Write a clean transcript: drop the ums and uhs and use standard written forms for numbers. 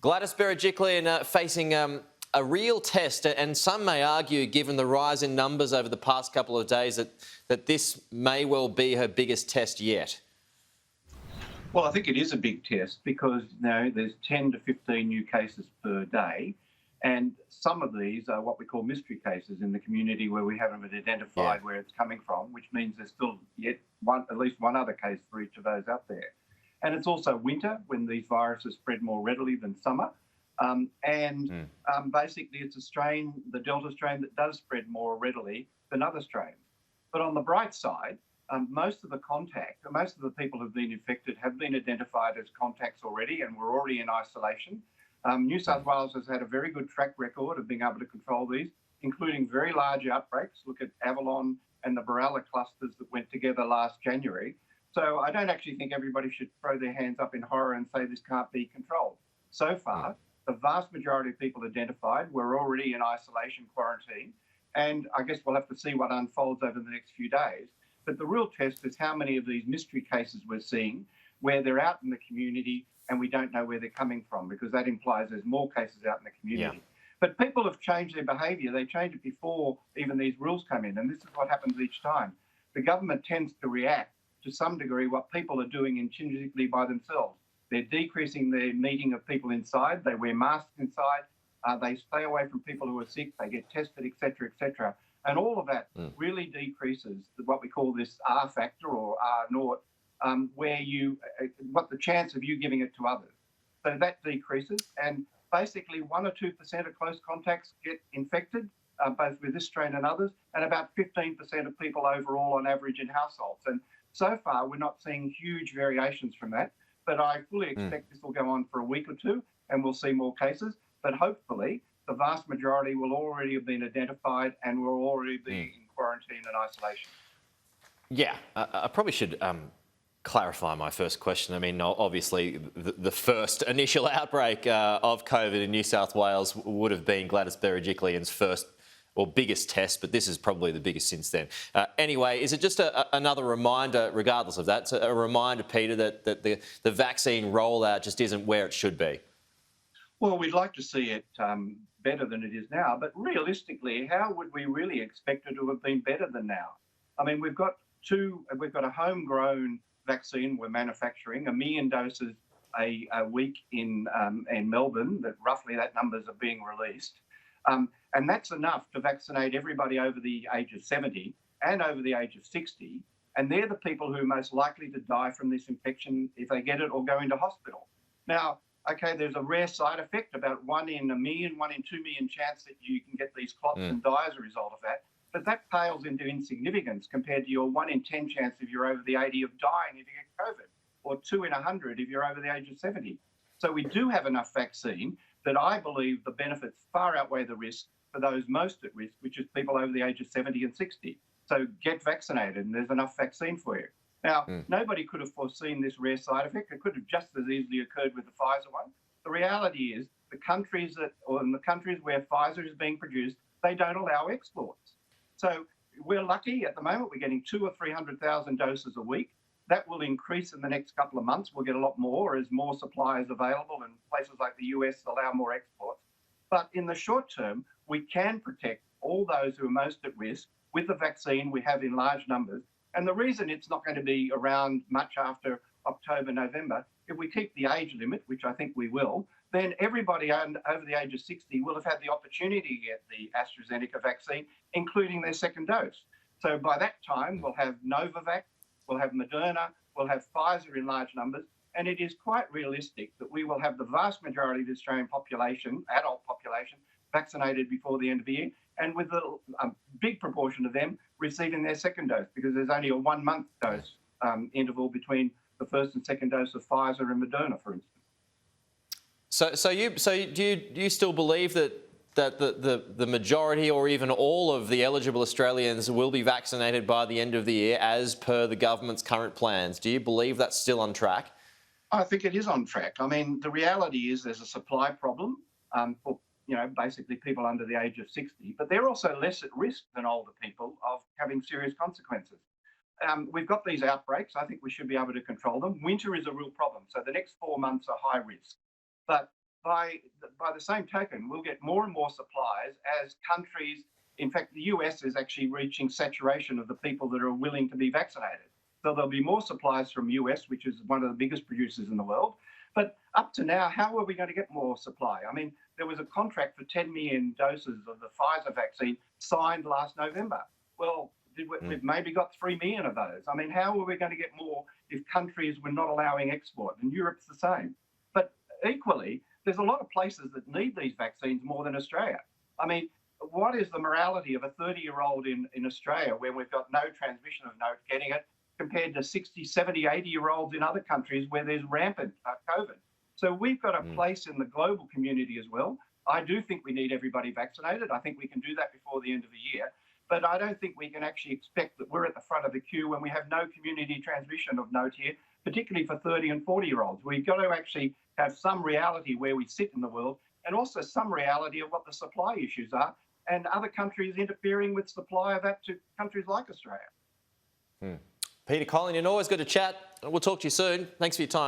Gladys Berejiklian facing a real test, and some may argue, given the rise in numbers over the past couple of days, that this may well be her biggest test yet. Well, I think it is a big test because there's 10 to 15 new cases per day, and some of these are what we call mystery cases in the community where we haven't identified where it's coming from, which means there's still at least one other case for each of those out there. And it's also winter when these viruses spread more readily than summer. Basically, it's a strain, the Delta strain, that does spread more readily than other strains. But on the bright side, most of the people who've been infected have been identified as contacts already, and we're already in isolation. New South Wales has had a very good track record of being able to control these, including very large outbreaks. Look at Avalon and the Barella clusters that went together last January. So I don't actually think everybody should throw their hands up in horror and say this can't be controlled. So far, the vast majority of people identified were already in isolation quarantine, and I guess we'll have to see what unfolds over the next few days. But the real test is how many of these mystery cases we're seeing where they're out in the community and we don't know where they're coming from, because that implies there's more cases out in the community. Yeah. But people have changed their behaviour. They changed it before even these rules come in, and this is what happens each time. The government tends to react to some degree what people are doing intrinsically by themselves. They're decreasing the meeting of people inside. They wear masks inside. They stay away from people who are sick. They get tested, etc., etc. And all of that really decreases what we call this R factor or R naught, where what the chance of you giving it to others. So that decreases, and basically 1 or 2% of close contacts get infected, both with this strain and others, and about 15% of people overall on average in households. And so far, we're not seeing huge variations from that, but I fully expect this will go on for a week or two and we'll see more cases. But hopefully, the vast majority will already have been identified and will already be in quarantine and isolation. Yeah, I probably should clarify my first question. I mean, obviously, the first initial outbreak of COVID in New South Wales would have been Gladys Berejiklian's first or biggest test, but this is probably the biggest since then. Anyway, is it just another reminder, regardless of that, a reminder, Peter, that the vaccine rollout just isn't where it should be? Well, we'd like to see it better than it is now, but realistically, how would we really expect it to have been better than now? I mean, we've got a homegrown vaccine we're manufacturing, 1 million doses a week in Melbourne, that roughly that numbers are being released. And that's enough to vaccinate everybody over the age of 70 and over the age of 60. And they're the people who are most likely to die from this infection if they get it or go into hospital. Now, okay, there's a rare side effect, about 1 in 1 million, 1 in 2 million chance that you can get these clots and die as a result of that. But that pales into insignificance compared to your 1 in 10 chance if you're over the 80 of dying if you get COVID, or 2 in 100 if you're over the age of 70. So we do have enough vaccine that I believe the benefits far outweigh the risk for those most at risk, which is people over the age of 70 and 60. So get vaccinated and there's enough vaccine for you. Now, nobody could have foreseen this rare side effect. It could have just as easily occurred with the Pfizer one. The reality is in the countries where Pfizer is being produced, they don't allow exports. So we're lucky at the moment. We're getting 200,000 or 300,000 doses a week. That will increase in the next couple of months. We'll get a lot more as more supply is available and places like the US allow more exports. But in the short term, we can protect all those who are most at risk with the vaccine we have in large numbers. And the reason it's not going to be around much after October, November, if we keep the age limit, which I think we will, then everybody over the age of 60 will have had the opportunity to get the AstraZeneca vaccine, including their second dose. So by that time, we'll have Novavax, we'll have Moderna, we'll have Pfizer in large numbers, and it is quite realistic that we will have the vast majority of the Australian population, adult population, vaccinated before the end of the year, and with a big proportion of them receiving their second dose, because there's only a 1 month dose interval between the first and second dose of Pfizer and Moderna, for instance. So do you still believe that the majority or even all of the eligible Australians will be vaccinated by the end of the year as per the government's current plans? Do you believe that's still on track? I think it is on track. I mean, the reality is there's a supply problem for basically people under the age of 60, but they're also less at risk than older people of having serious consequences. We've got these outbreaks. I think we should be able to control them. Winter is a real problem. So the next 4 months are high risk. But by the same token, we'll get more and more supplies as countries. In fact, the US is actually reaching saturation of the people that are willing to be vaccinated. So there'll be more supplies from US, which is one of the biggest producers in the world. But up to now, how are we going to get more supply? I mean, there was a contract for 10 million doses of the Pfizer vaccine signed last November. Well, we've maybe got 3 million of those. I mean, how are we going to get more if countries were not allowing export? And Europe's the same. But equally, there's a lot of places that need these vaccines more than Australia. I mean, what is the morality of a 30-year-old in Australia where we've got no transmission of note getting it compared to 60, 70, 80-year-olds in other countries where there's rampant COVID? So we've got a place in the global community as well. I do think we need everybody vaccinated. I think we can do that before the end of the year. But I don't think we can actually expect that we're at the front of the queue when we have no community transmission of note here, particularly for 30 and 40-year-olds. We've got to actually have some reality where we sit in the world and also some reality of what the supply issues are and other countries interfering with supply of that to countries like Australia. Peter Collignon, always good to chat. We'll talk to you soon. Thanks for your time.